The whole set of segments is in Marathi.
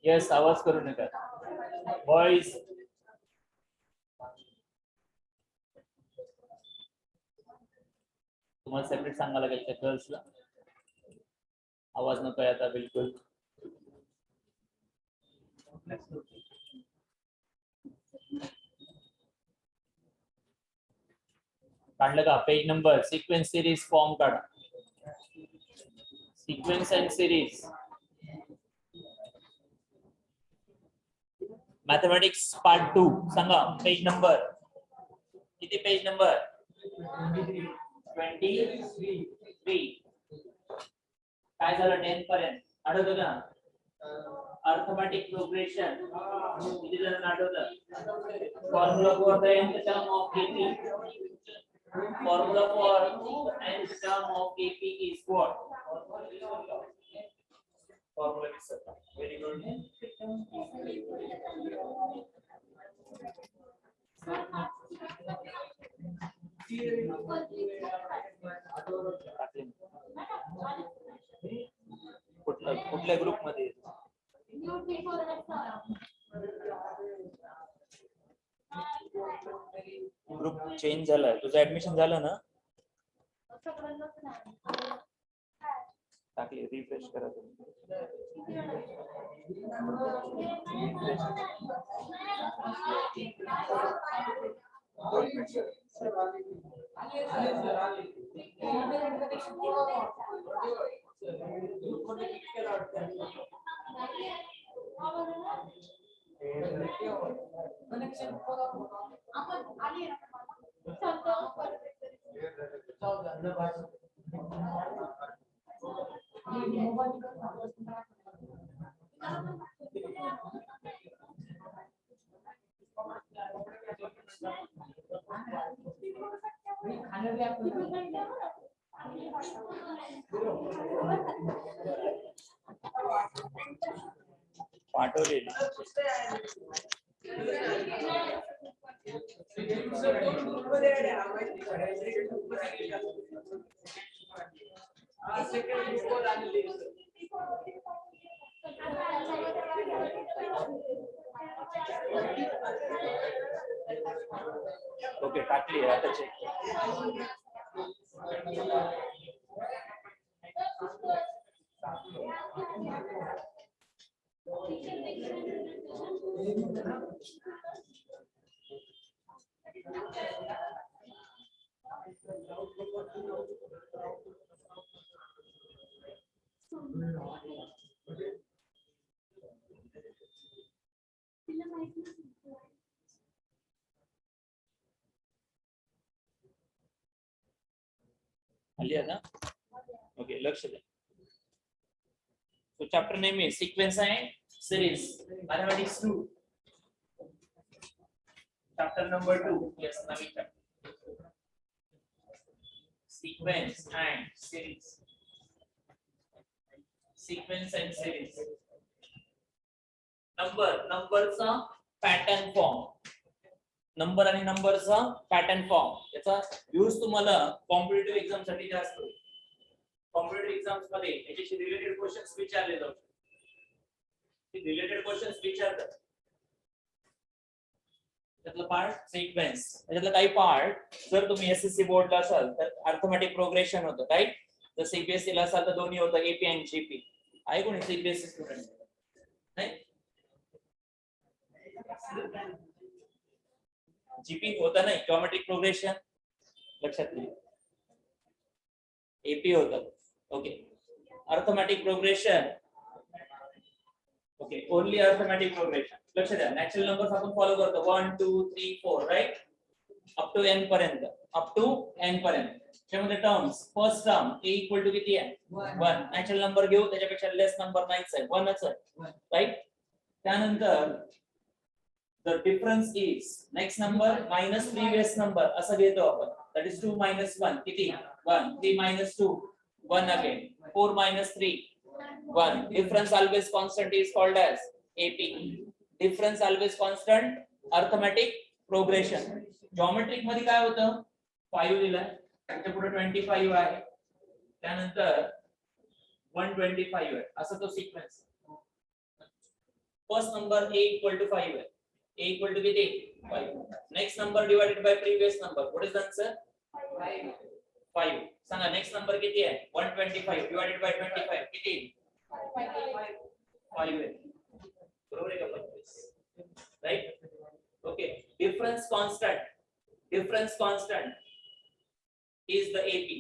यस, आवाज करू नका बॉयज. तुम्हाला सेपरेट सांगायला लागेल त्या गर्ल्सला. आवाज नको आता बिलकुल. काढलं का? Page number sequence series form काढा. Sequence and series mathematics part 2 सांगा. पेज नंबर किती? Page number 23. काय झालं 10 पर्यंत आठवतं का? अर्थमॅटिक प्रोग्रेशन किती जणांना आठवतं? Formula for the nth term of kp. Formula for nth term of kp is what? Formula विसरला. Very good. कुठल्या ग्रुप मध्ये? ग्रुप चेंज झालाय. तुझं ऍडमिशन झालं ना? टाकली. रिफ्रेश करा तुम्ही. पाठवलेली ओके टाकली आता चेक आली आता ओके लक्ष द्या तो चॅप्टर नेम आहे sequence and series mathematics 2 chapter number 2 yes Naveen chapter sequence and series sequence and series नंबरचा पॅटर्न फॉर्म नंबर आणि नंबरचा पॅटर्न फॉर्म याचा यूज तुम्हाला कॉम्पिटिटिव्ह एक्झाम साठी जास्त होईल कॉम्पिटिटिव्ह एक्झाम्स मध्ये याच्याशी रिलेटेड क्वेश्चन्स विचारले जातात रिलेटेड क्वेश्चन्स विचारतात त्यातलं पार्ट सिक्वेन्स त्यातलं काही पार्ट जर तुम्ही एसएससी बोर्डला असाल तर अर्थमॅटिक प्रोग्रेशन होतं राईट जर सीबीएसई ला असाल तर दोन्ही होतं एपी आणि जीपी आहे कोणी सीबीएसई स्टुडंट नाही जीपी होता नाही जॉमेट्रिक प्रोग्रेशन लक्षात घ्या एपी होतं okay arithmetic progression okay only arithmetic progression लक्ष द्या नॅचरल नंबर्स आपण फॉलो करतो 1 2 3 4 राईट अप टू n पर्यंत त्यामध्ये terms first term a equal to किती आहे 1 नॅचरल नंबर घेऊ त्याच्यापेक्षा लेस नंबर नाहीच आहे 1च आहे राईट त्यानंतर the difference is next number minus previous number असं घेतो आपण that is 2 minus 1 किती 1 3 minus 2 1 again 4 minus 3 1 difference always constant is called as AP difference always constant arithmetic progression geometric मध्ये काय होतं 5 दिलाय त्याच्या पुढे 25 आहे त्यानंतर 125 आहे असं तो sequence first number a equal to 5 आहे a equal to 5 next number divided by previous number what is the answer 5 सांगा next number किती आहे 125 divided by 25 किती 5 आहे बरोबर आहे का 25 right okay difference constant is the AP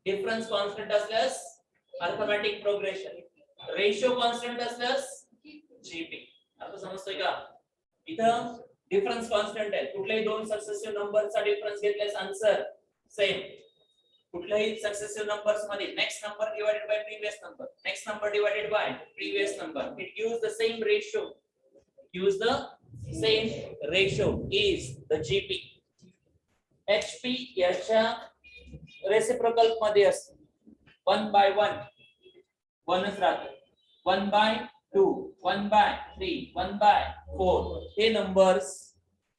difference constant असल्यास arithmetic progression ratio constant असल्यास GP आता समजतोय का इथं डिफरन्स कॉन्स्टंट आहे कुठल्याही दोन सक्सेसिव्ह नंबरचा डिफरन्स घेतल्यास आन्सर सेम कुठल्याही सक्सेसिव्ह नंबर्स मध्ये next number divided by previous number next number divided by previous number it gives the same ratio is the GP HP याच्या रेसिप्रोकल मध्ये असतो 1 by 1 1च राहतं 1 by 2 1 by 3 1 by 4 हे नंबर्स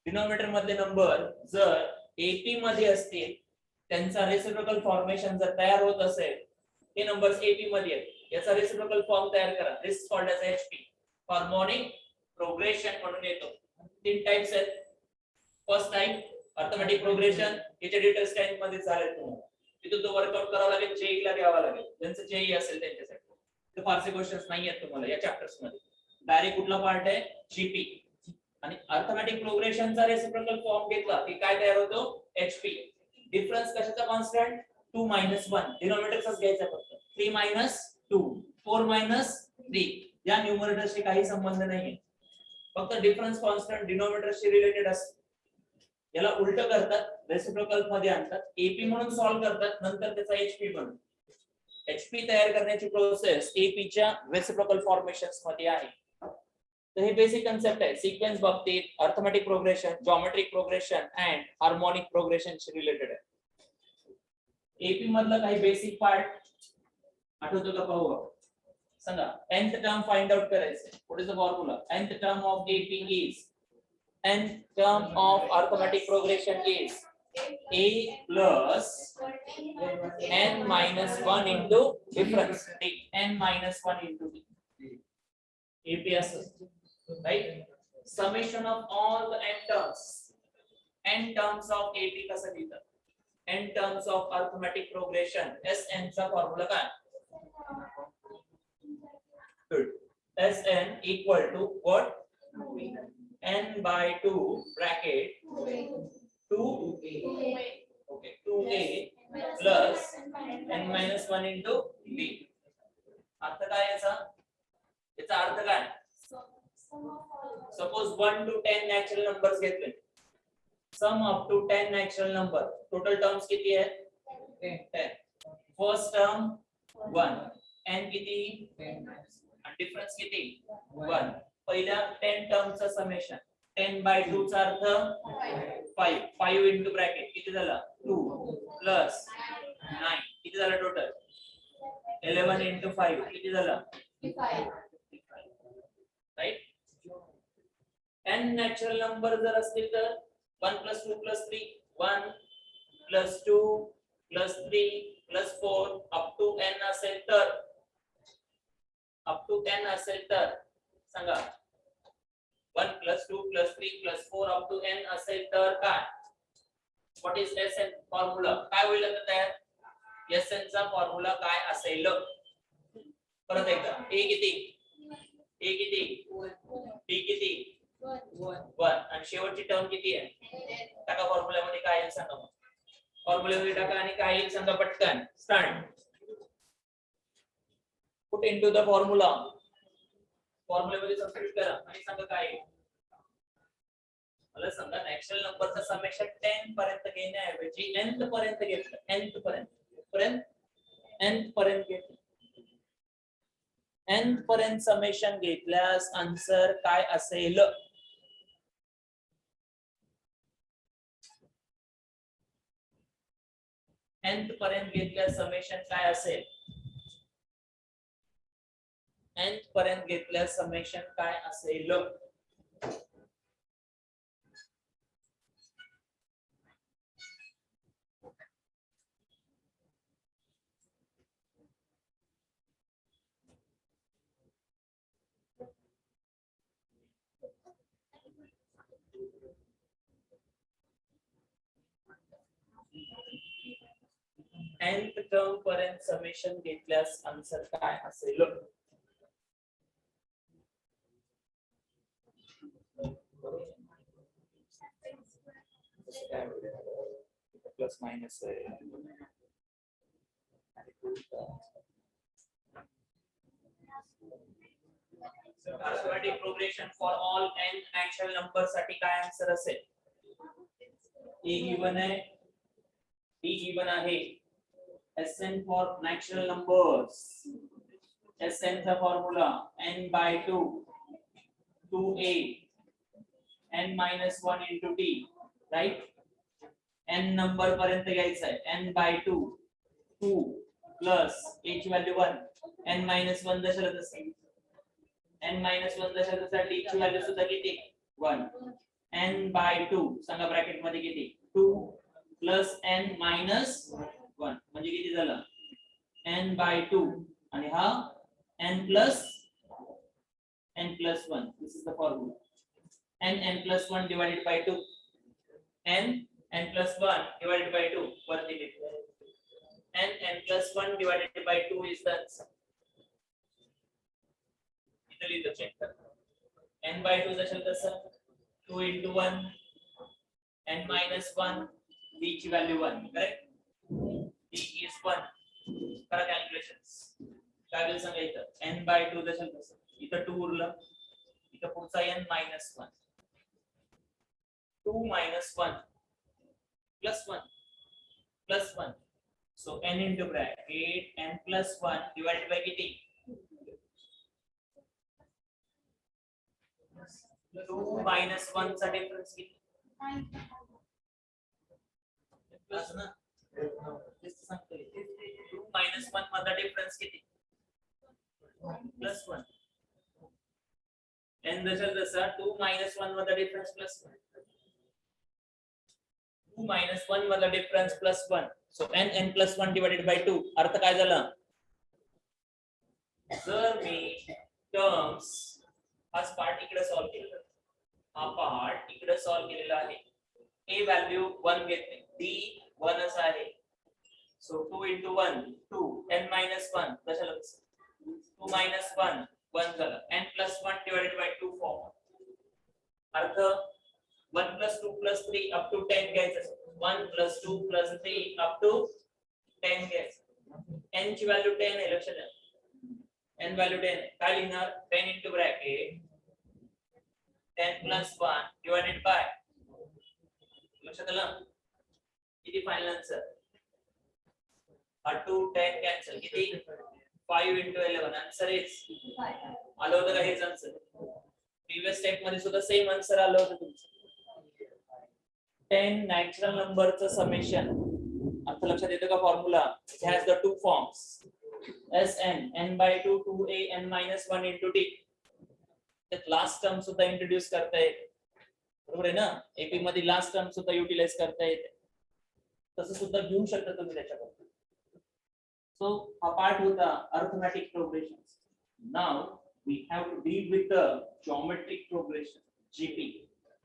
डिनोमिनेटर मधले नंबर जर AP मध्ये असतील त्यांचा रेसिप्रोकल फॉर्मेशन जर तयार होत असेल हे नंबर्स AP मध्ये आहेत याचा रेसिप्रोकल फॉर्म तयार करा this called as HP harmonic progression म्हणून येतो तीन टाइप्स आहेत फर्स्ट टाइप अर्थमॅटिक प्रोग्रेशन याचे डिटेल्स टाइम मध्ये झाले तुम्हाला तिथून तो वर्कआउट करावा लागेल जेई ला घ्यावा लागेल ज्यांचं जेई असेल त्यांच्यासाठी तर फारसे क्वेश्चन्स नाही आहेत तुम्हाला या चॅप्टर्स मध्ये डायरेक्ट कुठला पार्ट आहे जीपी आणि अर्थमॅटिक प्रोग्रेशनचा रेसिप्रोकल फॉर्म घेतला की काय तयार होतो एचपी डिफरन्स कशाचा कॉन्स्टंट 2 - 1 डिनोमिनेटरचाच घ्यायचा फक्त 3 - 2 4 - 3 या न्यूमरेटरशी काही संबंध नाहीये फक्त डिफरन्स कॉन्स्टंट डिनोमिनेटरशी रिलेटेड असतं. याला उलट करतात, रेसिप्रोकल मध्ये आणतात, एपी म्हणून सॉल्व्ह करतात, नंतर त्याचा एचपी बनतो. एचपी तयार करण्याची प्रोसेस एपी च्या रेसिप्रोकल फॉर्मेशन्स मध्ये आहे. तर हे बेसिक कन्सेप्ट आहे. सिक्वेन्स बाबतीत arithmetic progression, geometric progression and harmonic प्रोग्रेशनशी रिलेटेड आहे. एपी मधलं काही बेसिक पार्ट आठवतो का पाहू. सांगा. nth टर्म फाइंड आउट करायचं. What is the formula? nth term of AP is, nth term of arithmetic progression is a plus n minus 1 into difference d, n minus 1 into d. AP right? Summation of all the n terms of AP कसं लिहितात? n terms of arithmetic progression, Sn चा फॉर्म्युला काय? Good. Sn equal to what? n by 2 bracket 2a. Okay, 2a plus n minus 1 into b. अर्थ काय याचा? याचा अर्थ काय? सपोज 1 to 10 नॅचरल नंबर्स घेतले. Sum up to 10 natural number. Total terms किती आहेत? 10. फर्स्ट टर्म 1, n किती? 10. डिफरन्स किती? 1. पहिल्या 10 टर्मचा समेशन 10 by 2 चा अर्थ 5. 5 into ब्रॅकेट किती झालं? 2 प्लस 9 किती झालं टोटल? 11 into 5 किती झालं? 5. राइट. n नॅचरल नंबर जर असतील तर 1 plus 2 plus 3, 1 plus 2 plus 3 plus 4 up to n असेल तर, up to 10 असेल तर सांगा. 1 plus 2 plus 3 plus 4 up to n असेल तर काय? What is Sn formula? काय होईल आता तयार? Sn चा फॉर्म्युला काय असेल? परत एकदा. a किती? a किती? b किती? 1. आणि शेवटची टर्म किती आहे? टाका फॉर्म्युल्यामध्ये काय येईल सांगा. फॉर्म्युल्यामध्ये टाका आणि काय येईल सांगा पटकन. Start. Put into the formula. फॉर्म्युल्यामध्ये सबस्टिट्यूट करा आणि सांगा काय येईल. मला सांगा नॅचरल नंबरचा समेशन 10 पर्यंत घेण्याऐवजी nth पर्यंत घेतलं. nth पर्यंत घेतलं. nth पर्यंत समेशन घेतल्यास आन्सर काय असेल? nth पर्यंत घेतल्यास समेशन काय असेल? nth पर्यंत घेतल्यास समेशन काय असेल? nth टर्म पर्यंत समेशन घेतल्यास आन्सर काय असेल? Plus minus arithmetic progression for all n natural number साठी काय आन्सर असेल? a गिवन आहे, b गिवन आहे. Sn for natural numbers. Sn चा formula n by 2 2a n minus 1 into t. Right. n number पर्यंत घ्यायचा आहे. n by 2 2 प्लस a ची व्हॅल्यू 1 n minus 1 दशलक्ष असेल. n minus 1 दशलक्षासाठी ची व्हॅल्यू सुद्धा किती? 1. n by 2 सांगा ब्रॅकेट मध्ये किती? 2 प्लस n minus 1 म्हणजे किती झालं? n by 2 आणि हा n plus 1. This is the formula. n plus 1 divided by 2. n plus 1 divided by 2 वरती लिहितो. n plus 1 divided by 2 is the answer. इथे लिहितो चेक कर. n by 2 असेल कसं? 2 into 1 n minus 1 b ची व्हॅल्यू 1. करेक्ट. d is 1. करा कॅल्क्युलेशन्स. काय होईल सांगा इथं n by 2 दशलक्ष. इथं 2 उरलं, इथं पुढचा n -1 2 -1 plus 1 so n into bracket n plus 1 divided by किती 2 minus 1 चा डिफरन्स किती प्लस ना तेच सांगतोय 2 minus 1 मधला डिफरन्स किती प्लस 1 n जसा 2 minus 1 मधला डिफरन्स प्लस 1 2 minus 1 मधला difference plus 1 so n plus 1 divided by 2 अर्थ काय झाला जर मी टर्म्स हाच पार्ट इकडे सॉल्व्ह केला हा पार्ट इकडे सॉल्व्ह केलेला आहे a व्हॅल्यू 1 घेतली b 1 च आहे so 2 into 1 2 n minus 1 कशाला 2 minus 1 1 झाला n plus 1 divided by 2 form अर्थ 1 plus 2 plus 3 up to 10 घ्यायचं 1 plus 2 plus 3 up to 10 घ्यायचं n ची व्हॅल्यू 10 आहे लक्षात घ्या n व्हॅल्यू 10 आहे काय लिहिणार 10 into bracket 10 plus 1 divided by लक्षात आलं किती फायनल आन्सर 2 10 कॅन्सल किती 5 into 11 आन्सर इज आलं होतं का हेच आन्सर प्रीवियस स्टेप मध्ये सुद्धा सेम आन्सर आलं होतं तुमचं 10 नॅचरल नंबरचं समेशन अर्थ लक्षात येतो का formula it has the two forms Sn n by 2 2a n minus 1 into t त्यात लास्ट टर्म सुद्धा इंट्रोड्यूस करता येते बरोबर आहे ना एपी मध्ये लास्ट टर्म सुद्धा युटिलाइज करता येते तसं सुद्धा घेऊ शकता तुम्ही त्याच्याबद्दल सो हा पार्ट होता arithmetic progressions now we have to deal with the geometric progression GP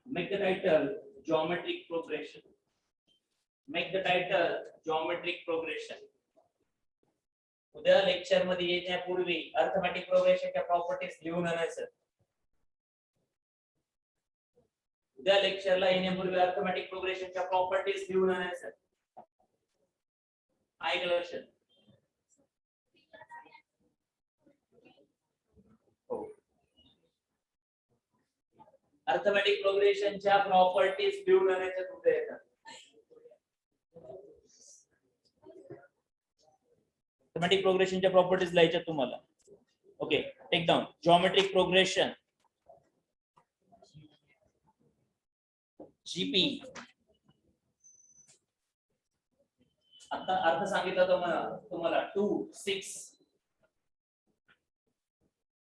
make the title geometric progression make the title geometric progression उद्या लेक्चर मध्ये येण्यापूर्वी अरिथमेटिक प्रोग्रेशनच्या प्रॉपर्टीज लिहून आणायचं उद्या लेक्चरला येण्यापूर्वी अरिथमेटिक प्रोग्रेशनच्या प्रॉपर्टीज लिहून आणायचं ऐकलं लक्षात हो अरिथमेटिक प्रोग्रेशनच्या प्रॉपर्टीज लिहून आणायच्या कुठे येतात अरिथमेटिक प्रोग्रेशनच्या प्रॉपर्टीज लिहायच्या तुम्हाला okay take down geometric progression GP आता अर्थ सांगितलं तुम्हाला 2 6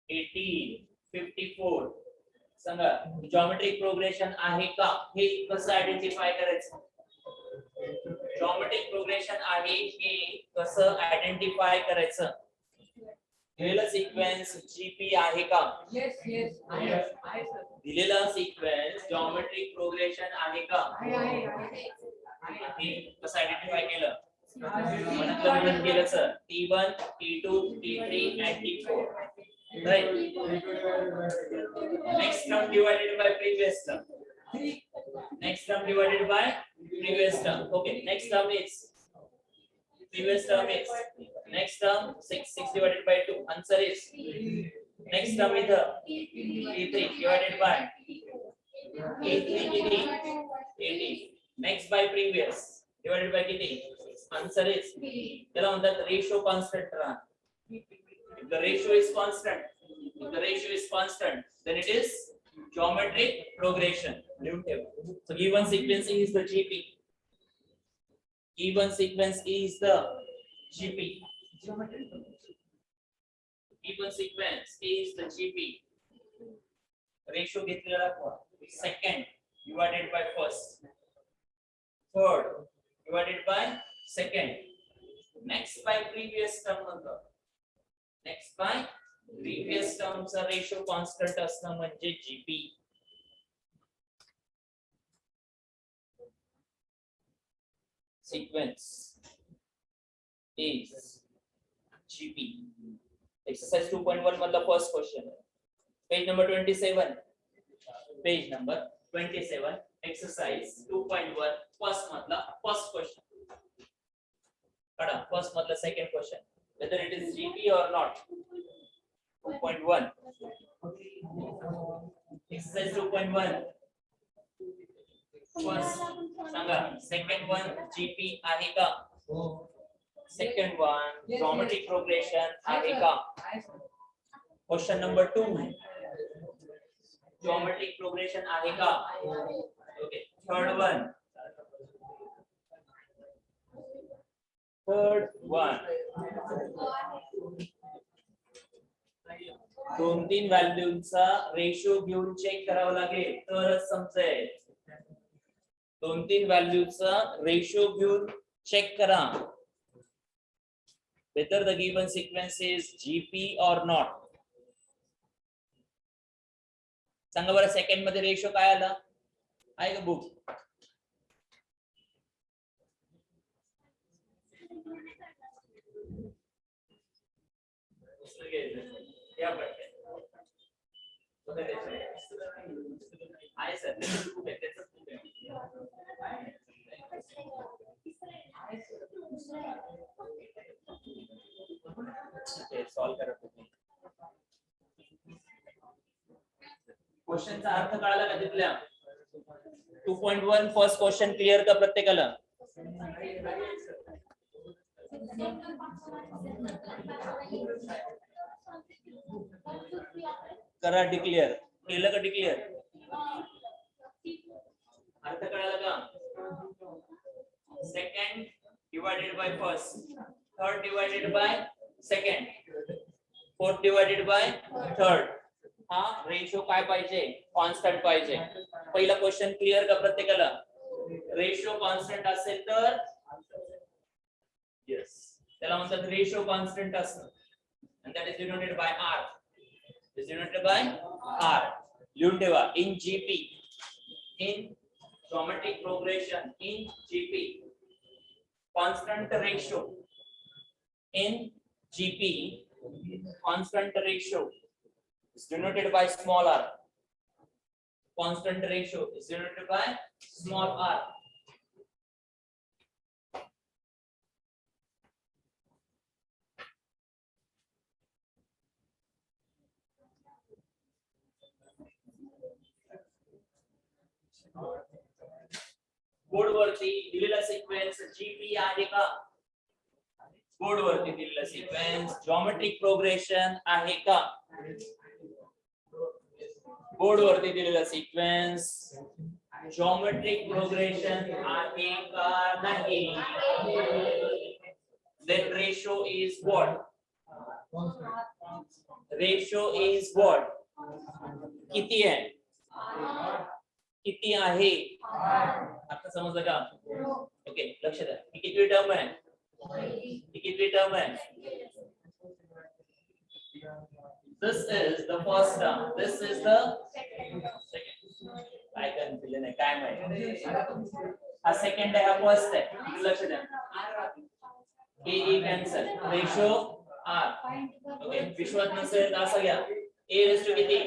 18 54 सांगा ज्योमेट्रिक प्रोग्रेशन आहे का हे कसं आयडेंटिफाय करायचं ज्योमेट्रिक प्रोग्रेशन आहे हे कसं आयडेंटिफाय करायचं दिलेला सिक्वेन्स जीपी आहे का Yes, आहे सर. दिलेला सिक्वेन्स ज्योमेट्रिक प्रोग्रेशन आहे का आहे. कसं आयडेंटिफाय केलं म्हणून केलं sir T1 T2 T3 and T4 right next term divided by previous term next term divided by previous term okay next term is previous term is next term 6 divided by 2 answer is next term is T3 divided by A3 80 next by previous divided by किती answer is त्याला म्हणतात रेशियो कॉन्स्टंट राहा if the ratio is constant then it is geometric progression so given sequence is the gp given sequence is the gp given sequence is the gp ratio घेतलेला दाखवा second divided by first third divided by second next by previous term number next by previous term चा रेशो कॉन्स्टंट असणं म्हणजे GP sequence is gp exercise 2.1 मधला first question page number 27 page number 27 exercise 2.1 first मधला फर्स्ट क्वेश्चन काढा फर्स्ट मधला second question whether it is GP or not 2.1 Exercise 2.1. First, सांगा. Second one, GP आहे का? Second one, geometric progression आहे का? Aye, sir. Question number 2. Geometric progression आहे का? Okay. Third one. दोन तीन व्हॅल्यूचा रेशो घेऊन चेक करावं लागेल तरच समजेल. दोन तीन व्हॅल्यूचा रेशो घेऊन चेक करा whether the given sequence is GP or not. सांगा बरं सेकंड मध्ये रेशो काय आला आहे का बुक? आहे सर सॉल्व करा तुम्ही. क्वेश्चनचा अर्थ कळाला का तिथल्या? 2.1 फर्स्ट क्वेश्चन क्लिअर का प्रत्येकाला? करा डिक्लेअर. केलं का डिक्लेअर? अर्थ कळाला का? Second divided by first, third divided by second, fourth divided by third. हा रेशो काय पाहिजे? कॉन्स्टंट पाहिजे. पहिला क्वेश्चन क्लिअर का प्रत्येकाला? रेशो कॉन्स्टंट असेल तर यस त्याला म्हणतात रेशो कॉन्स्टंट असणं. and that is denoted by r. is denoted by r. लिहून ठेवा. in GP, in geometric progression, in GP constant ratio, in GP constant ratio is denoted by small r. Constant ratio is denoted by small r. Board वरती दिलेला सिक्वेन्स GP आहे का? बोर्ड वरती दिलेला सिक्वेन्स जॉमेट्रिक प्रोग्रेशन आहे का? बोर्ड वरती दिलेला सिक्वेन्स जॉमेट्रिक प्रोग्रेशन आहे का नाही? then ratio is what? ratio is what? किती आहे? किती आहे? आता समजलं का? ओके लक्ष द्या. ही कितवी टर्म आहे? ही कितवी टर्म आहे? This is the first term. This is the second. काय कन्फ्युजन आहे काय माहिती? हा सेकंड आहे, हा फर्स्ट आहे. लक्ष द्या. ए कॅन्सल. Ratio r. ओके विश्वास नसेल तर असं घ्या. a रेस टू किती?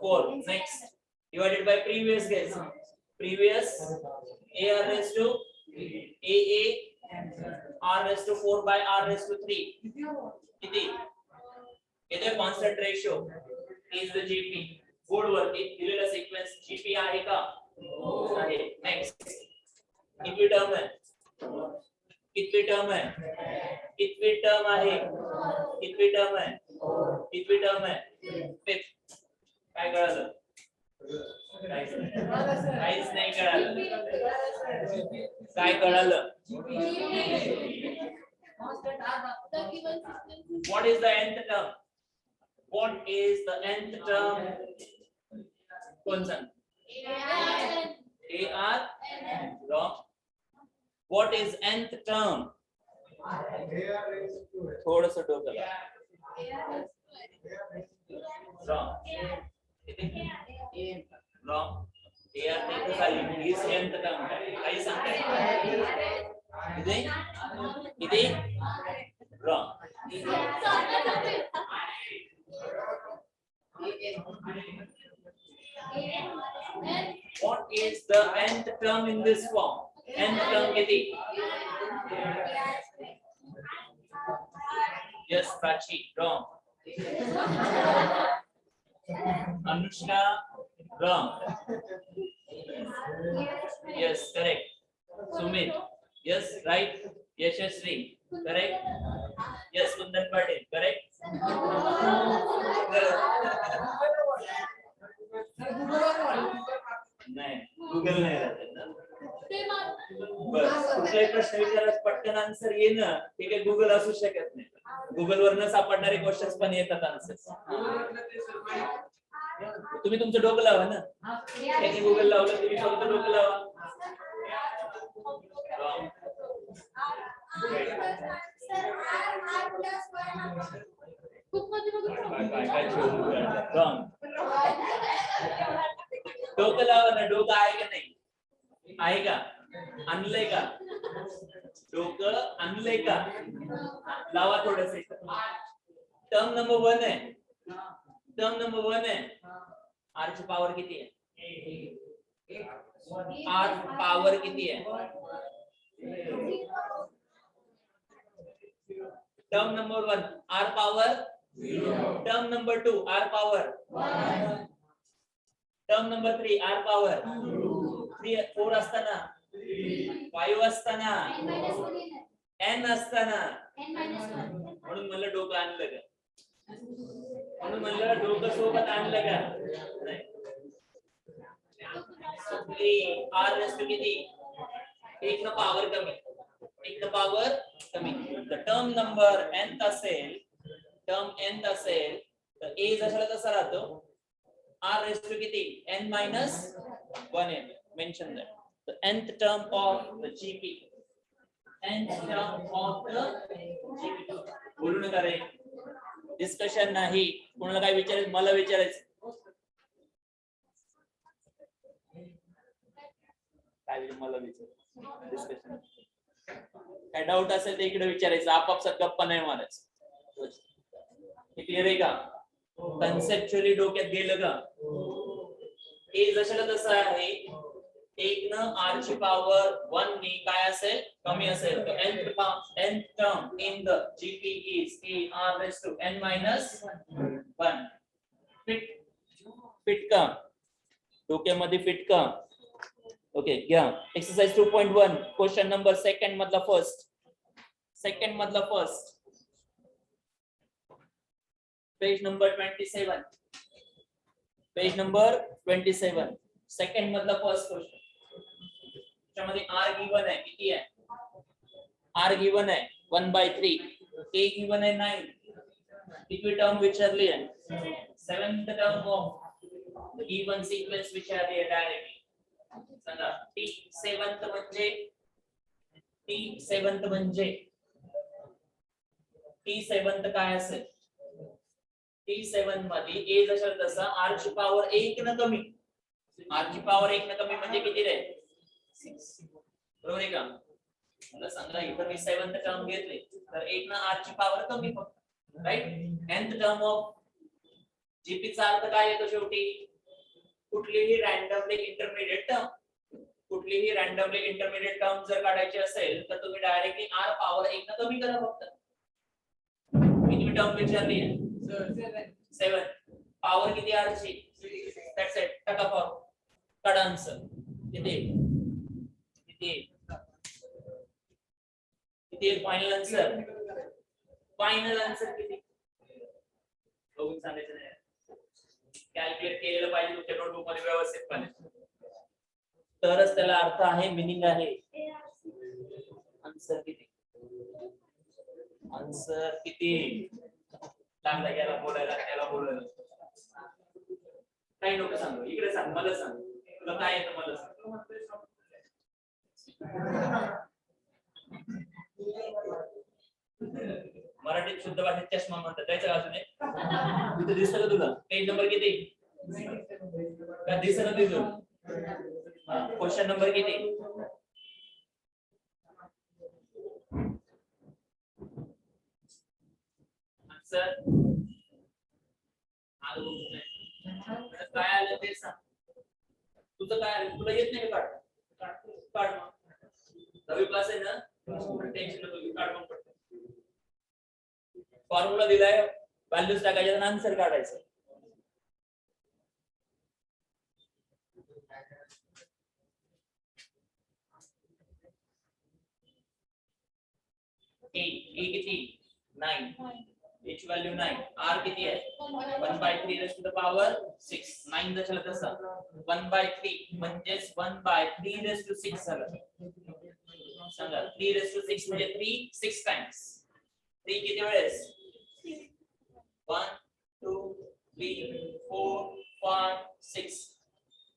4. Next divided by previous guess. Previous a r raised to a r raised to 4 by r raised to 3. किती? येथे constant ratio is the GP. Board वरती दिलेला सिक्वेन्स GP आहे का? आहे. नेक्स्ट कितवी टर्म आहे? कितवी टर्म आहे? कितवी टर्म आहे? कितवी टर्म आहे? कितवी टर्म आहे? फिफ्थ. काय कळलं? काहीच नाही कळालं. काय कळालं? What is the nth term? What is the nth term? कोण सांग? AR. Wrong. What is nth term? थोडंसं डोकं. Wrong. Wrong. AR nth झाली. is nth term. काही सांगताय? इथे wrong. What is the nth term in this form? Nth term किती? Yes, Prachi. Wrong. Anushka, wrong. Yes, correct. Sumit, yes, right. Yashasri, correct. Yes, Kundan Patil, correct. नाही गुगल नाही राहत ना. बरं, कुठलाही प्रश्न विचारल्यास पटकन आन्सर येणं हे काही गुगल असू शकत नाही. गुगल वरनं सापडणारे क्वेश्चन्स पण येतात आन्सर्स. तुम्ही तुमचं डोकं लावा ना. त्यांनी गुगल लावलं तुम्ही तुमचं डोकं लावा. डोकं लावा ना. डोकं आहे का नाही? आहे का? आणलंय का? डोकं आणलंय का? लावा थोडस. टर्म नंबर 1 आहे. टर्म नंबर 1 आहे. आर ची पॉवर किती आहे? आर पॉवर किती आहे? Term number 1 R power 0. Term number 2 R power 1. Term number 3 R power 3 4 असताना 5 असताना n असताना. म्हणून म्हणलं डोकं आणलं का? म्हणून म्हणलं डोकं सोबत आणलं का? नाही. आर रेस्ट किती? 1 न पॉवर कमी. 1 न पॉवर कमी. तर टर्म नंबर nth असेल, टर्म nth असेल तर a जशाला तसा राहतो. r रेस्ट किती? n - 1n. Mention that. The nth term of the GP. Nth term of the GP. बोलू नका रे. डिस्कशन नाही. कोणाला काय विचारायचं? मला विचारायचं. काय मला विचारायचं? डिस्कशन. काय डाऊट असेल तर इकडे विचारायचं. आपापसात गप्पा नाही मारायचं. हे क्लिअर आहे का? कन्सेप्च्युअली डोक्यात गेलं का? हे जशाला तसं आहे. 1 न r ची पॉवर 1 नी काय असेल? कमी असेल. तर nth term in the GP is a r raised to n - 1. Fit का? डोक्यामध्ये फिट का? ओके घ्या. एक्सरसाइज 2.1 क्वेश्चन नंबर सेकंड मधला first. Page number 27. Page number 27 second मधला फर्स्ट क्वेश्चन. त्यामध्ये r गिवन आहे. किती आहे? r गिवन आहे 1/3. a गिवन आहे 9. किती टर्म विचारली आहे? 7th term of given sequence विचारली आहे डायरेक्टली. सांगा t7th काय असेल? t7 मध्ये a जशा तसा r ची पॉवर 1 न कमी. r ची पॉवर 1 न कमी म्हणजे किती रे? 6. बरोबर आहे का? मला सांगा इथं मी 7th टर्म घेतले तर 1 न r ची पॉवर कमी फक्त. Right? nth term of GP चा अर्थ काय येतो शेवटी? कुठलीही रँडमली इंटरमिडिएट टर्म जर काढायची असेल तर तुम्ही डायरेक्टली r पॉवर 1 न कमी करा फक्त. किती टर्म विचारली आहे? 7. पॉवर किती r ची? That's it. टाका फॉर्म. काढा आन्सर. किती फायनल आन्सर किती? बघून सांगायचं नाही. कॅल्क्युलेट केलेलं पाहिजे तुमच्या नोटबुक मध्ये व्यवस्थितपणे. तरच त्याला अर्थ आहे, मिनिंग आहे. आन्सर किती? चांगला गेला बोलायला, त्याला बोलायला. काही नको सांगू. इकडे सांग. मला सांग. तुला काय येतं मला सांग. मराठीत शुद्ध भाषेत चष्मा म्हणतात. त्याच्या बाजूने तिथे दिसतं का तुला? पेज नंबर किती? का दिसत ना तिथून? क्वेश्चन नंबर किती? आन्सर काय आलं ते सांग. तुझं काय आलं? तुला येत नाही का? काढ मग. 10वी क्लास आहे ना? टेन्शन नको घेऊ. काढ मग पडतं. फॉर्म्युला दिलाय, व्हॅल्यूज टाकायचे आणि आन्सर काढायचं. ए किती 9, h व्हॅल्यू 9, r किती आहे 1/3 रेस टू द पॉवर 6, 9 दशला तसा 1/3 म्हणजेच 1/3 रेस टू 6 झालं. सांगा 3 रेस टू 6 म्हणजे 3 6 टाइम्स. 3 किती वेळेस 1 2 3 4 5 6.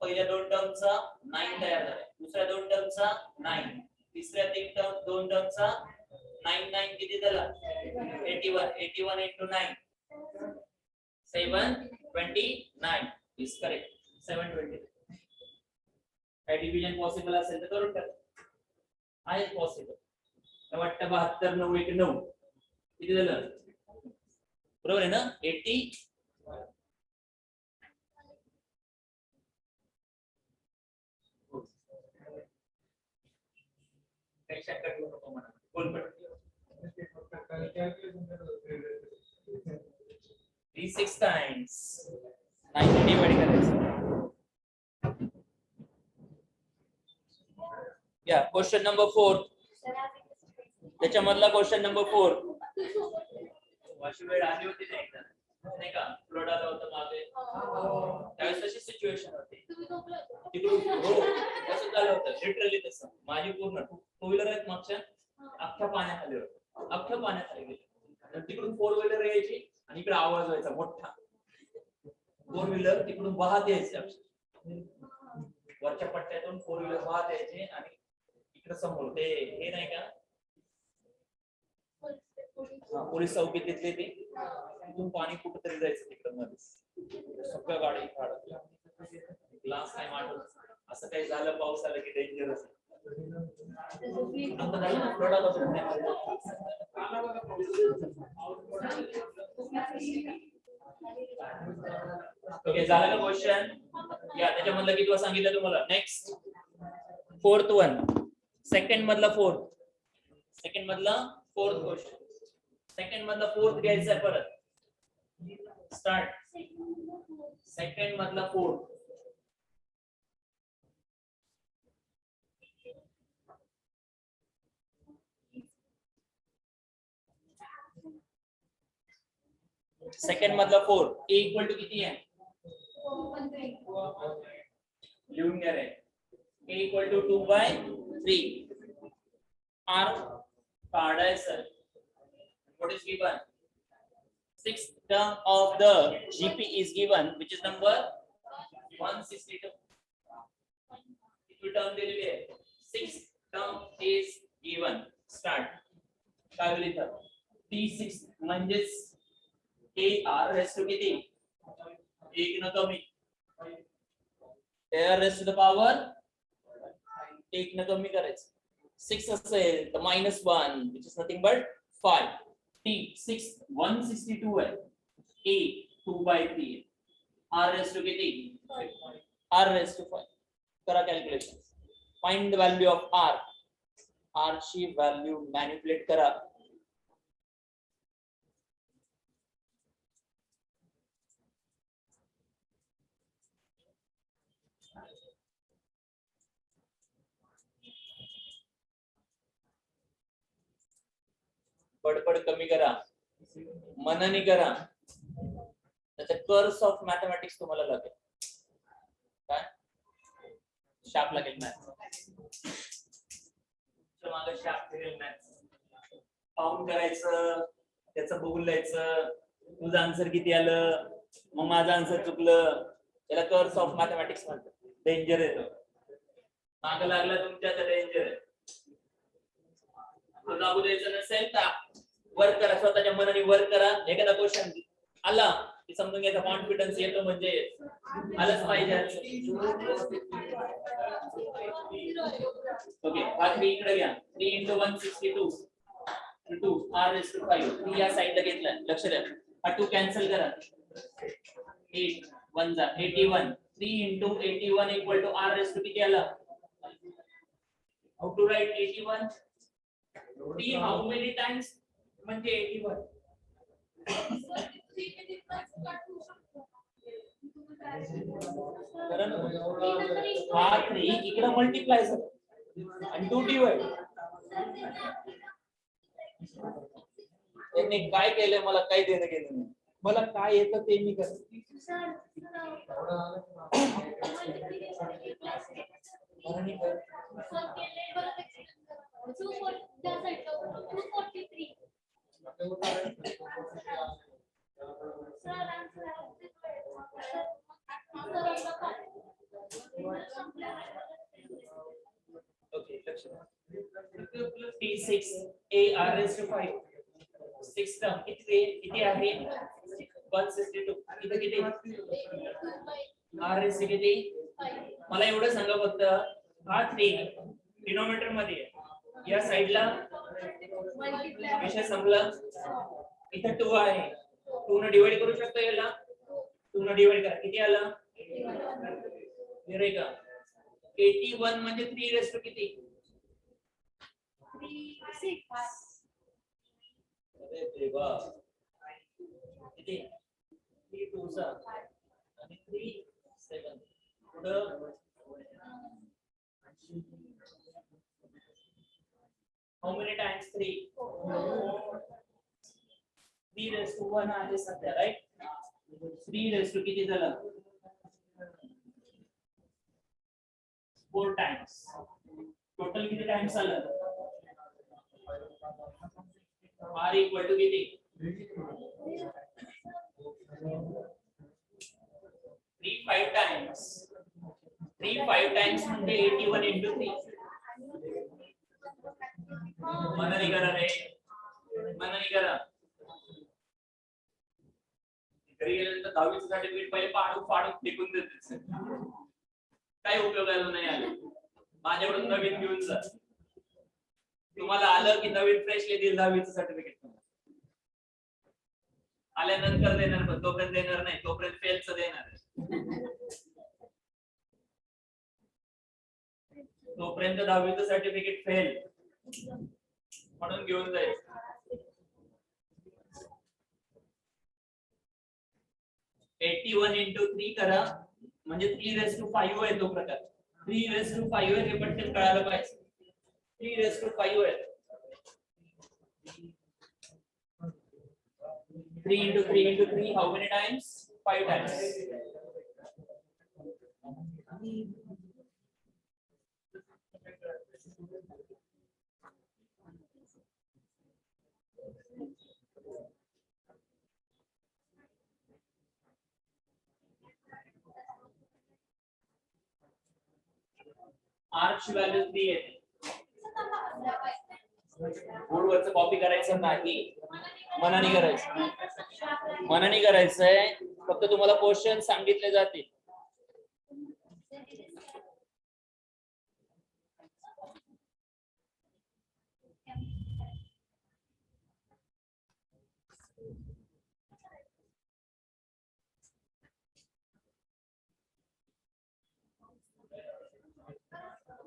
पहिल्या दोन टर्मचा 9 तयार झाला. दुसऱ्या दोन टर्मचा 9. तिसऱ्या दोन टर्मचा 9 9 किती झाला 81. 81 into 9 729 is correct. 729. काय डिव्हिजन पॉसिबल असेल तर करून टाका. आहे पॉसिबल. वाटतं 72 9 1 9 किती झालं बरोबर आहे ना 80. काही शंका ठेवू नको म्हणा. बोल पण 3 6 times 9 डिवाइड करायचं. या क्वेश्चन नंबर 4 त्याच्यामधला क्वेश्चन नंबर 4. वाशी वेळ आली होती ना एकदा नाही का फ्लड आला होता मागे त्यावेळेस तशी सिच्युएशन होती तिकडून हो तसं झालं होतं लिटरली तसं. माझी पूर्ण टू व्हीलर आहेत मागच्या अख्ख्या पाण्याखाली होतं. अख्ख्या पाण्याखाली गेले तिकडून 4 व्हीलर यायची आणि इकडे आवाज व्हायचा मोठा. 4 व्हीलर तिकडून वाहत यायचे वरच्या पट्ट्यातून 4 व्हीलर वाहत यायचे आणि इकडे समोर ते हे नाही का पोलीस चौकी तिथले ते तिथून पाणी कुठेतरी जायचं तिकडे मध्ये सगळ्या गाडी लास्ट टाइम आठवत असं काही झालं पाऊस आला की डेंजरस. ओके झालं का क्वेश्चन. या त्याच्यामधलं किती सांगितलं तुम्हाला. नेक्स्ट 4th वन सेकंड मधला 4th. सेकंड मधला 4th क्वेश्चन. सेकंड मधला 4th घ्यायचा परत. स्टार्ट. सेकंड मधला 4th. सेकंड मधला 4 a इक्वल टू किती आहे लिहून घ्या रे. a इक्वल टू 2/3 r काढायचं. what is given 6th term of the gp is given which is number 162. किती टर्म दिलेली आहे 6th term is given. Start. काय होईल इथं t6 म्हणजेच a r रेस टू किती 1 न कमी a raise to the power 1 न कमी करायचं. 6 असेल तर -1 which is nothing but 5. t 6 162 आहे. a 2/3 r रेस टू किती r रेस टू 5. करा calculation. Find the value of r. r ची व्हॅल्यू मॅनिप्युलेट करा. बडबड कमी करा मननी करा. त्याचा कर्स ऑफ मॅथमॅटिक्स तुम्हाला लागेल. काय शाप लागेल मॅथ मागे शाप फिरेल मॅथ. काउंट करायचं त्याचं बघून लिहायचं. तुझं आन्सर किती आलं मग माझं आन्सर चुकलं. त्याला कर्स ऑफ मॅथमॅटिक्स म्हणतात. डेंजर येतो. माग लागला तुमच्या तर डेंजर आहे. लागू द्यायचं नसेल तर वर्क करा. स्वतःच्या मनाने वर्क करा. एखादा क्वेश्चन आला की समजून घ्यायचा कॉन्फिडन्स येतो म्हणजे आलंच पाहिजे. ओके 3 इकडे घ्या. 3 into 162 2 r raised to 5. 3 या साइडला घेतला. लक्ष द्या. हा 2 कॅन्सल करा. 8 1 जा 81. 3 into 81 equal to r raised to किती आला. How to write 81? 3 how many times म्हणजे 81. हा 3 इकडे मल्टिप्लाय झाला आणि 2 डिवाइड त्यांनी काय केलंय मला काही देणं घेणं नाही. मला काय येतं ते मी करतो. भरणी कर. ओके लक्ष द्या. T6 A R raised to 5 6 term किती आहे 162 इथे किती R raised to किती मला एवढं सांगा फक्त हा 3 डिनोमिनेटर मध्ये आहे. या साइडला विषय संपला. इथे 2 आहे 2 ने डिवाइड करू शकतो याला 2 ने डिवाइड करा किती आला का 81 म्हणजे 3 रेस्ट किती 6 अरे देवा किती 3 2 सा आणि 3 7 पुढं how many times 3 3 raised to 1 आहे सध्या राइट 3 raised to किती झालं 4 times टोटल किती टाइम्स आलं R equal to किती 3 5 times 3 5 times म्हणजे 81 into 3 मनाने करा रे मनाने करा घरी गेल्यानंतर 10वीचं सर्टिफिकेट पहिले पाडून फेकून देते काय उपयोगाला नाही आलं माझ्याकडून नवीन घेऊन जा तुम्हाला आलं की नवीन फ्रेशली देईल 10वीचं सर्टिफिकेट आल्यानंतर देणार पण तोपर्यंत देणार नाही तोपर्यंत फेलचं देणार तोपर्यंत 10वीचं सर्टिफिकेट फेल म्हणून घेऊन जायचं 81 into 3 करा म्हणजे 3 raised to 5 आहे तो प्रकार 3 raised to 5 आहे हे पटकन कळायला पाहिजे 3 raised to 5 आहे 3 into 3 into 3 how many times 5 times R ची व्हॅल्यू 3 येते बोर्डवरचं कॉपी करायचं नाही मनाने करायचंय फक्त तुम्हाला क्वेश्चन सांगितले जातील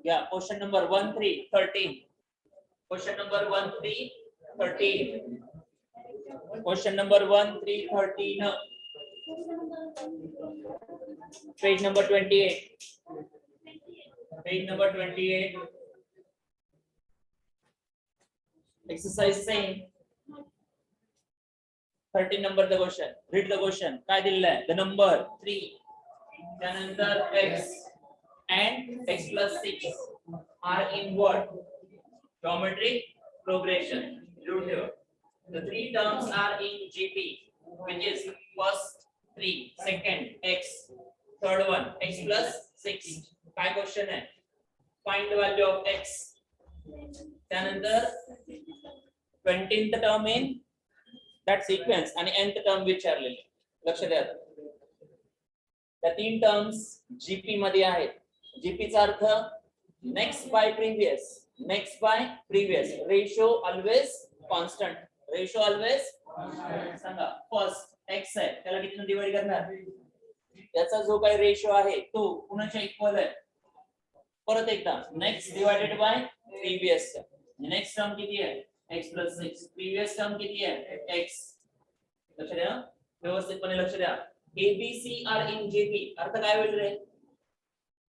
Yeah, question number 1 3 13 question number 1 3 13 question number 1 3 13 page number 28 page number 28 exercise same 13 number the question read the question काय दिलेलं आहे the number 3 त्यानंतर x and x plus 6 are in what geometric progression. The three terms are in GP, which is first 3, second x, third one x plus 6. काय question है? Find the value of x. त्यानंतर 20th term in that sequence आणि nth term विचारलेले लक्ष द्या त्या तीन टर्म्स जीपी मध्ये आहेत जीपी चा अर्थ next by previous ratio always constant सांगा फर्स्ट एक्स आहे त्याला किती डिवाइड करणार त्याचा जो काही रेशो आहे तो कुणाच्या इक्वल आहे परत एकदा next divided by previous next term किती आहे x plus 6 प्रीवियस टर्म किती आहे x लक्ष द्या व्यवस्थितपणे लक्ष द्या ABC are in GP अर्थ काय होईल रे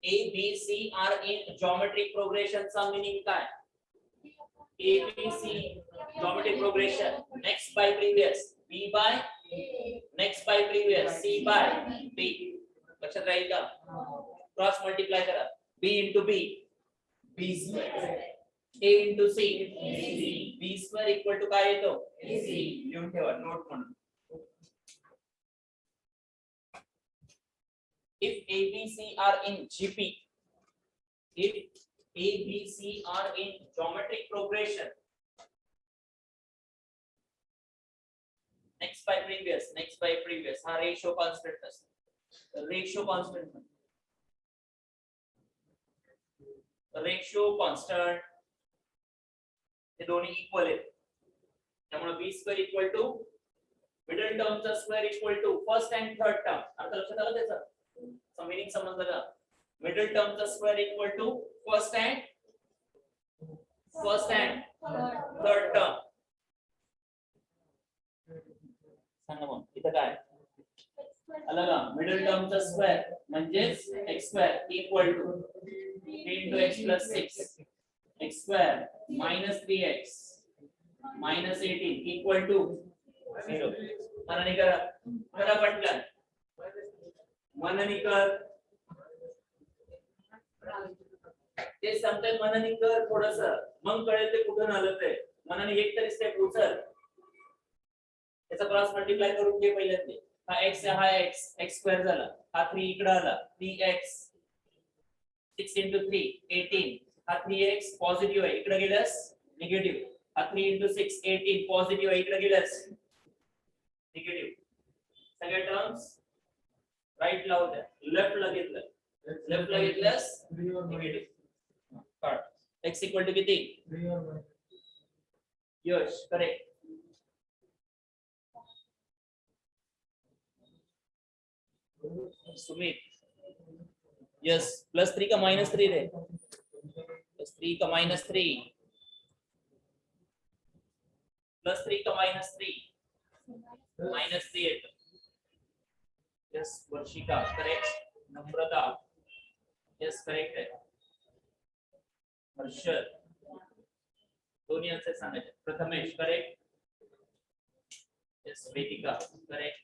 ABC are in geometric progression चा मीनिंग काय ABC geometric progression next by previous B by next by previous C by B. लक्षात राहील का? क्रॉस मल्टिप्लाय करा. B into B B square, A into C B square equal to काय येतो? AC. लिहून ठेवा नोट म्हणून. If A, B, C are in GP, if A, B, C are in geometric progression, next by previous, हा ratio constant असतो. Ratio constant. Ratio constant. हे दोन्ही इक्वल आहेत. त्यामुळे B square equal to middle term चा square equal to first and third term. आता लक्षात आलं त्याचं? मीनिंग समजलं का? मिडल टर्मचा square equal to first and third term. सांगा मग इथं काय आलं का? मिडल टर्मचा स्क्वेअर म्हणजेच x square equal to 3 x plus 6 x square minus 3x minus 18 equal to 0. मनाने करा. करा पटकन. मननी कर. ते सांगतात मननी कर थोडस, मग कळेल ते कुठून आलं ते. मनाने एक तरी स्टेप उचल. त्याचा क्रॉस मल्टिप्लाय करून घे पहिल्यांदा. हा x हा x स्क्वेअर झाला. हा 3 इकडे आला 3x 6 into 3 18. हा 3x पॉझिटिव्ह आहे, इकडे गेलास निगेटिव्ह. हा 3 into 6 18 पॉझिटिव्ह आहे, इकडे गेलास निगेटिव्ह. सगळे टर्म्स राइट ला होत्या, लेफ्ट ला घेतल्यास निगेटिव्ह. काढ. x इक्वल टू किती? यश करेक्ट. सुमित यस. +3 का -3 रे? +3 का -3? +3 का -3? -3 येतो. Yes Varshika correct. Namrata yes correct आहे. हर्षद दोन्ही आन्सर सांगायचे. Prathamesh correct. Yes Vedika correct.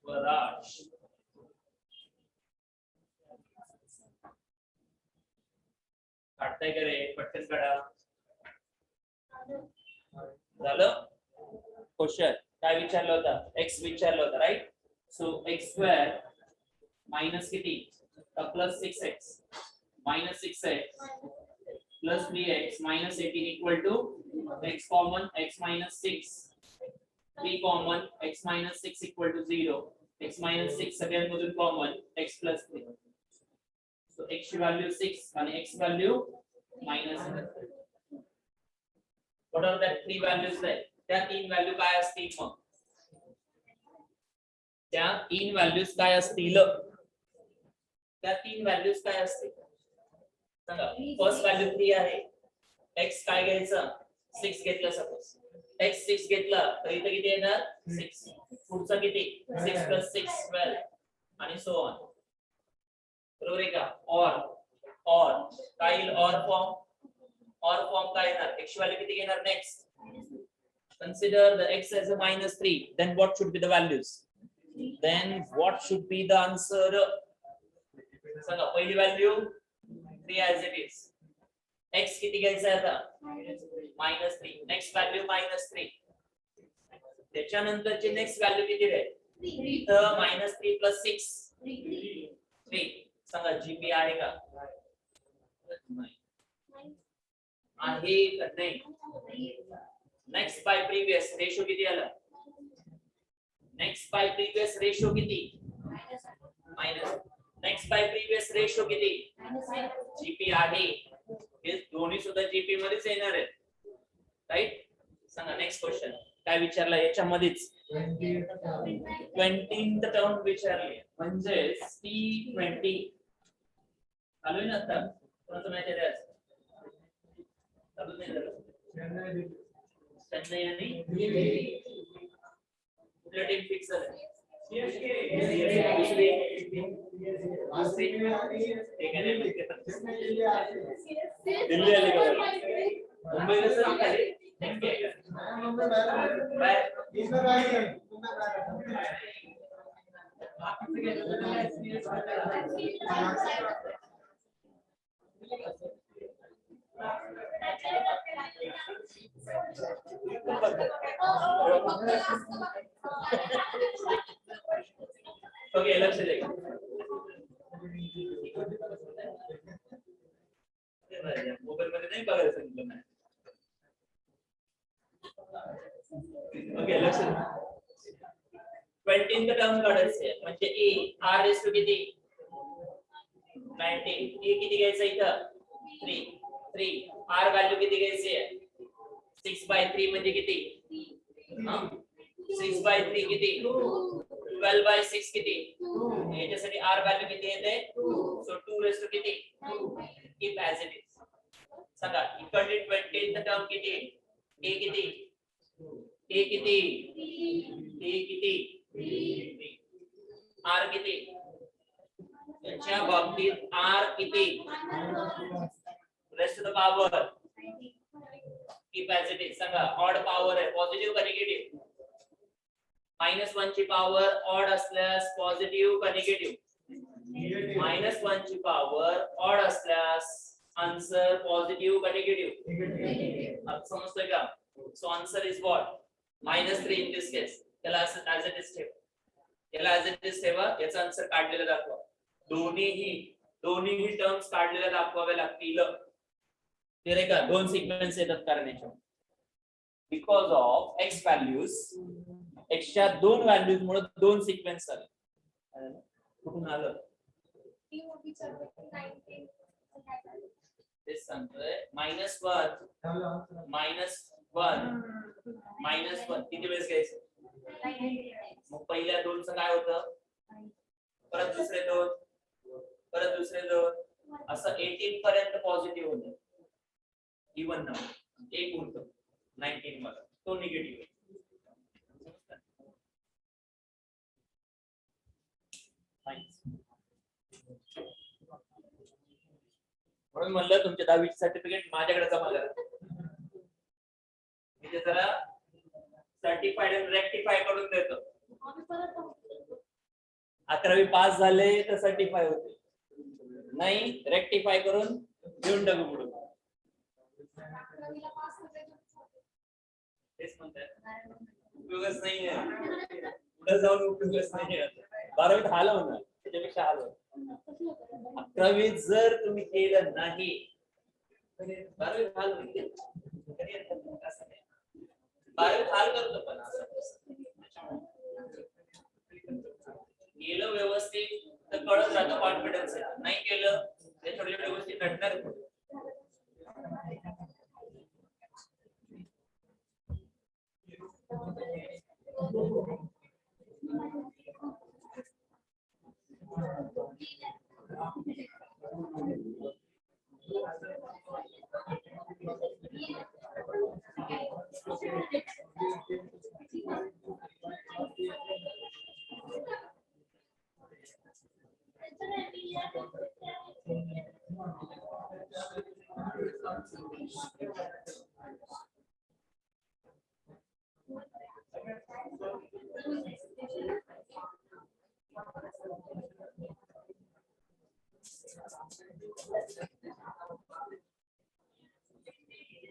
Varaj काढताय का रे? पटकन काढा. झालं. क्वेश्चन काय विचारलं होतं? x विचारलं होतं right. So x square minus किती? Plus 6x minus 6x plus 3x minus 18 equal to x common x minus 6 3 common x minus 6 equal to 0. x minus 6 सगळ्यांमधून common x plus 3. So x ची व्हॅल्यू 6 आणि x value -3. What are that 3 values there? त्या 3 व्हॅल्यू काय असतील मग? त्या 3 व्हॅल्यूज काय असतील? त्या 3 व्हॅल्यूज काय असतील सांगा. फर्स्ट व्हॅल्यू 3 आहे. x काय घ्यायचं? 6 घेतलं सपोज. x 6 घेतला तर इथे किती येणार? 6. पुढचा किती? 6 + 6 12 आणि सो ऑन. बरोबर आहे का? और काय येईल? और फॉर्म काय येणार? x व्हॅल्यू किती घेणार next? Consider the x as a -3. Then what should be the values? Then what should be the answer? सांगा. पहिली value 3 as it is. x किती घ्यायचा आहे आता? -3. Next value -3. त्याच्यानंतरची नेक्स्ट व्हॅल्यू किती आहे? इथं -3 + 6 3. सांगा जीपी आहे का? आहे का नाही? नेक्स्ट बाय प्रीवियस रेशो किती आला? नेक्स्ट बाय प्रीवियस रेशो किती? Minus. Next by previous ratio किती? जीपी आहे. हे दोन्ही सुद्धा जीपी मध्येच येणार आहेत राईट. सांगा नेक्स्ट क्वेश्चन काय विचारला याच्यामध्येच? 20th टर्म विचारली म्हणजे T20 चालू आहे ना आता. कोणाचं मॅच आहे आज? चालू नाही झालं. चेन्नई आणि कुठल्या टीम फिक्स झालं? दुसरी दिल्ली आली का? मुंबई कसं आली? ओके लक्ष दे मोबाईल मध्ये नाही बघायचं सांगितलं नाही. ओके लक्ष दे 20th टर्म काढायचे म्हणजे ए आर रेस टू किती 19 ए किती घ्यायचं इथं 3 आर व्हॅल्यू किती घ्यायची आहे 6/3 म्हणजे किती 6/3 किती 12/6 किती याच्यासाठी आर व्हॅल्यू किती येते सो 2 रेस टू किती कीप ॲज इट इज सांगा इकडे 20th टर्म किती ए किती आर किती याच्या बाबतीत आर किती rest of the power keep as it is सांगा ऑड पॉवर आहे पॉझिटिव्ह का निगेटिव्ह -1 ची पॉवर ऑड असल्यास पॉझिटिव्ह का निगेटिव्ह -1 ची पॉवर ऑड असल्यास आन्सर पॉझिटिव्ह का निगेटिव्ह आता समजतोय का so answer is what -3 in this case त्याला ॲज इट इज ठेवा याला ॲज इट इज ठेवा याचा आन्सर काढलेला दाखवा दोन्ही टर्म्स काढलेल्या दाखवावे लागतील ते रे का दोन सिक्वेन्स येतात करण्याच्या बिकॉज ऑफ एक्स व्हॅल्यूज एक्सच्या दोन व्हॅल्यूज मुळे दोन सिक्वेन्स आले कुठून आलं तेच सांगतोय -1 किती वेळेस घ्यायचं मग पहिल्या दोनचं काय होतं परत दुसरे दोन असं 18 पर्यंत पॉझिटिव्ह होतं इवन नंबर एक उरतो 19 मध्ये तो निगेटिव्ह म्हणून म्हणलं तुमच्या 10वीचे सर्टिफिकेट माझ्याकडे जमा करा मी ते जरा सर्टिफाइड आणि रेक्टिफाय करून देतो 11वी पास झाले तर सर्टिफाय होते नाही रेक्टिफाय करून देऊन टाकू पुढे तेच म्हणतात उपयोगच नाही आहे पुढे जाऊन उपयोगच नाही आहे 12वीत हाल होणार त्याच्यापेक्षा हाल होणार 11वीत जर तुम्ही केलं नाही 12वीत हाल होईल 12वीत हाल करतो पण केलं व्यवस्थित तर कळत राहतं कॉन्फिडन्स नाही केलं ते थोडी थोडी गोष्टी घडणार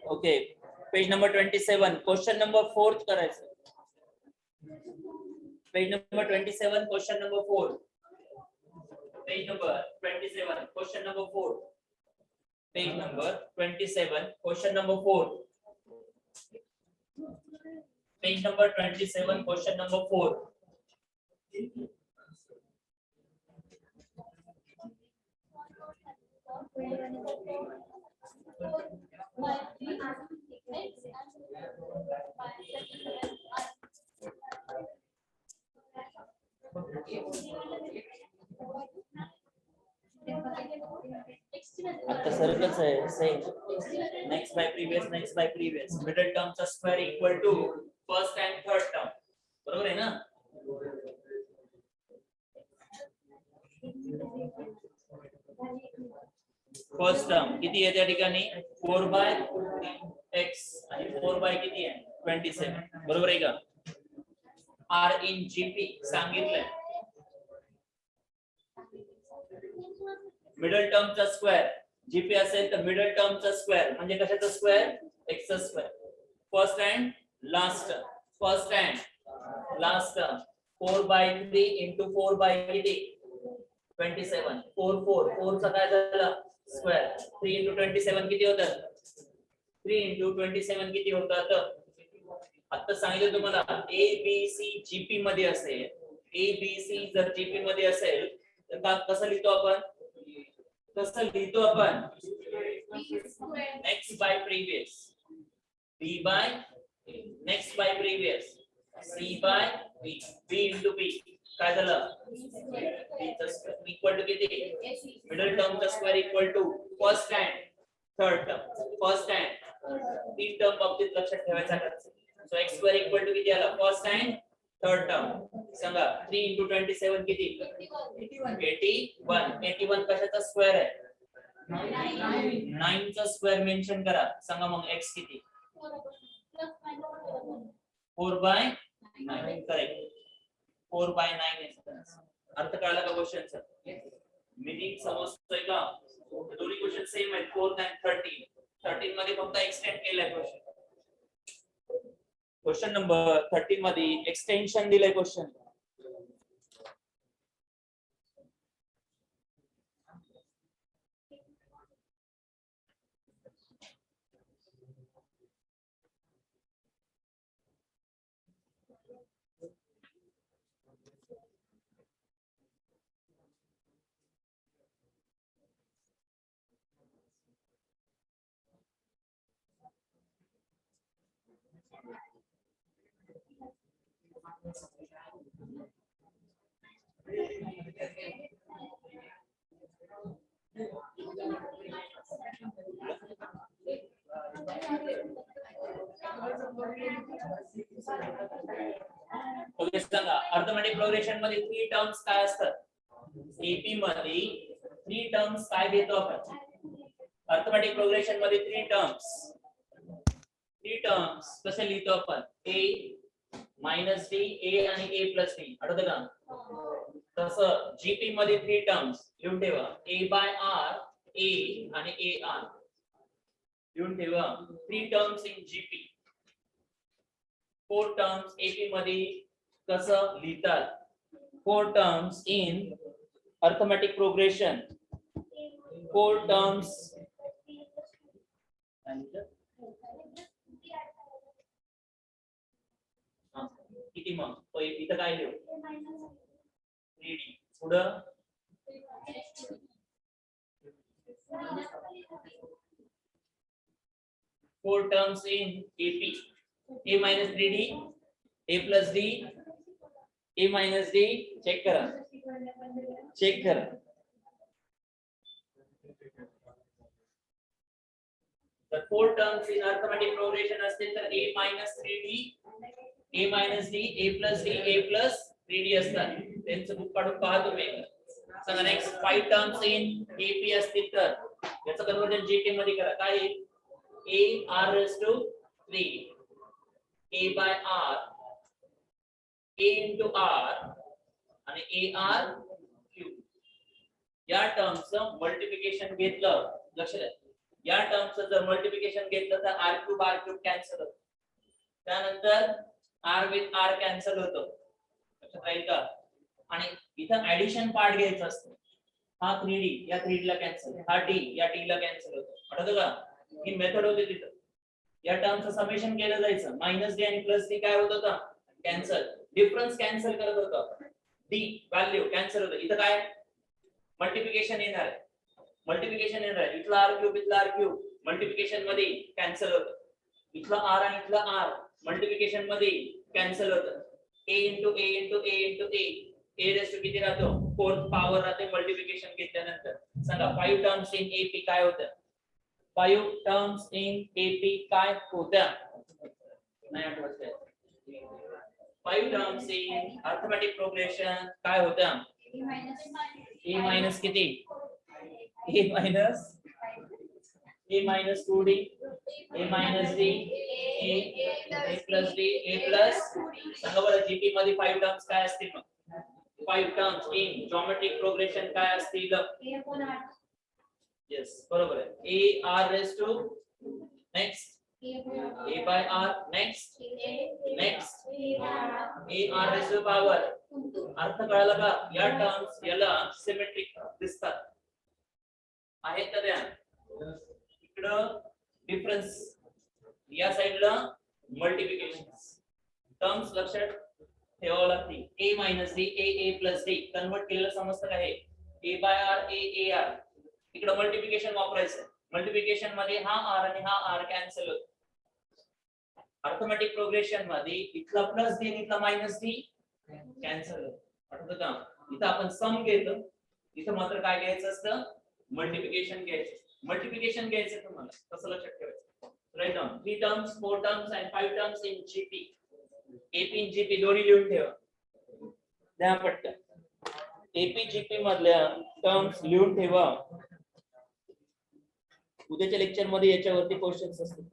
okay page number 27 question number 4 करायचं page number 27 question number 4 page number 27 question number 4 page number 27 question number 4 page number 27 question number 4 आता सारखंच आहे same next by previous middle टर्मचा square equal to first and third term बरोबर आहे ना फर्स्ट टर्म किती आहे त्या ठिकाणी 4/x आणि 4 किती आहे 27 बरोबर आहे का आर इन जीपी सांगितलंय मिडल टर्मचा स्क्वेअर जीपी असेल तर मिडल टर्मचा स्क्वेअर म्हणजे कशाचा स्क्वेअर x चा square first and last first and last 4/3 into 4 किती 27 4 चा काय झाला स्क्वेअर 3 into 27 किती होतं 3 into 27 किती होतात आता सांगितलं तुम्हाला ए बी सी जीपी मध्ये असेल ए बी सी जर जीपी मध्ये असेल तर कसं लिहितो आपण next by previous B by next by previous C by B B into B काय झालं इक्वल टू किती मिडल टर्मचा square equal to first and third term first and तीन टर्म बाबतीत लक्षात ठेवायचा so x square equal to किती आला फर्स्ट अँड थर्ड टर्म सांगा 3 into 27 किती 81 कशाचा स्क्वेअर आहे 9 चा स्क्वेअर मेन्शन करा सांगा मग x किती 4/9 करेक्ट 4/9 अर्थ कळला का क्वेश्चनचा मीनिंग समजतोय का दोन्ही क्वेश्चन सेम आहेत 4 आणि 13 मध्ये फक्त एक्सटेंड केलाय क्वेश्चन नंबर 13 मध्ये एक्सटेन्शन दिलंय क्वेश्चन ओके सांगा अर्थमॅटिक प्रोग्रेशन मध्ये 3 टर्म्स काय असतात एपी मध्ये 3 टर्म्स काय घेतो आपण अर्थमॅटिक प्रोग्रेशन मध्ये 3 टर्म्स कसे लिहितो आपण a मायनस डी ए आणि a प्लस डी आठवतं का तसं जीपी मध्ये 3 टर्म्स लिहून ठेवा a बाय आर a आणि a आर लिहून ठेवा 3 terms in GP 4 terms AP मध्ये कसं लिहितात 4 terms in arithmetic progression 4 terms किती मग तो इथं काय लिहू 3D पुढं 4 टर्म्स इन एपी a minus 3d a plus d a minus d check करा तर 4 टर्म्स इन अर्थमॅटिक प्रोग्रेशन असतील तर a minus 3d a minus d a plus d a plus 3d असतात त्यांचं बुक काढून पहा तुम्ही सांगा नेक्स्ट 5 टर्म्स इन ap असतील तर याचं कन्वर्जन gt मध्ये करा काय a r raised to 3 a by r a into r आणि a r cube या टर्मचं मल्टिप्लिकेशन घेतलं लक्षात घ्या या टर्मचं जर मल्टिप्लिकेशन घेतलं तर r cube कॅन्सल होतं त्यानंतर r with r कॅन्सल होतो लक्षात राहील का आणि इथं ऍडिशन पार्ट घ्यायचा असतो हा 3d या 3d ला कॅन्सल हा d या d ला कॅन्सल होतो आठवतं का ही मेथड होती तिथं या टर्मचं समेशन केलं जायचं मायनस डी आणि प्लस डी काय होत होता कॅन्सल डिफरन्स कॅन्सल करत होतो डी व्हॅल्यू कॅन्सल होतं इथं काय मल्टिप्लिकेशन येणार आहे इथला r क्यूब मल्टिप्लिकेशन मध्ये कॅन्सल होतं इथला r आणि इथला r मल्टिप्लिकेशन मध्ये कॅन्सल होतं a into a raise to किती राहतो 4th पॉवर राहते मल्टिप्लिकेशन घेतल्यानंतर सांगा 5 टर्म्स इन AP काय होतं 5 टर्म्स इन AP काय होत्या नाही आठवत 5 टर्म्स इन अर्थमॅटिक प्रोग्रेशन काय होत्या a मायनस किती a minus A minus 2D, A minus D, A plus D, A plus सांगा बरं GP मध्ये 5 टर्म्स काय असतील मग 5 टर्म्स इन जॉमेट्रिक प्रोग्रेशन काय असतील यस बरोबर आहे A R raised to next A by R next A R raised to power अर्थ कळाला का या टर्म्स याला सिमेट्रिक दिसतात आहेत का त्या इकडं डिफरन्स या साइडला मल्टिप्लिकेशन टर्म्स लक्षात ठेवावं लागतील A minus D A plus D convert केलेलं समजतं का हे A by R A R इकडं मल्टिप्लिकेशन वापरायचं मल्टिप्लिकेशन मध्ये हा R आणि हा R कॅन्सल होतो अर्थमॅटिक प्रोग्रेशन मध्ये इथला प्लस D आणि इथला मायनस D कॅन्सल होतो आठवतं का इथं आपण सम घेतो इथं मात्र काय घ्यायचं असतं मल्टिप्लिकेशन घ्यायचं तुम्हाला कसं लक्षात ठेवायचं write down 3 terms 4 terms and 5 terms in GP AP in GP दोन्ही लिहून ठेवा द्या पटकन एपी जीपी मधल्या टर्म्स लिहून ठेवा उद्याच्या लेक्चर मध्ये याच्यावरती क्वेश्चन्स असतील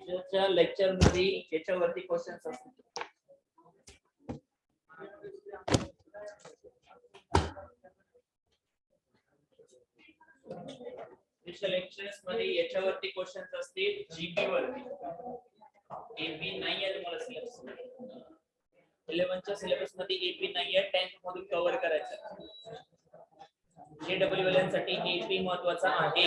उद्याच्या लेक्चर मध्ये याच्यावरती क्वेश्चन्स असतील लेक्चर्स मध्ये याच्यावरती क्वेश्चन्स असतील जीपी वरती एपी नाही आहे तुम्हाला सिलेबस 11 च्या सिलेबस मध्ये एपी नाही आहे 10th मधून कव्हर करायचं जेडब्ल्यूएल साठी एपी महत्त्वाचा आहे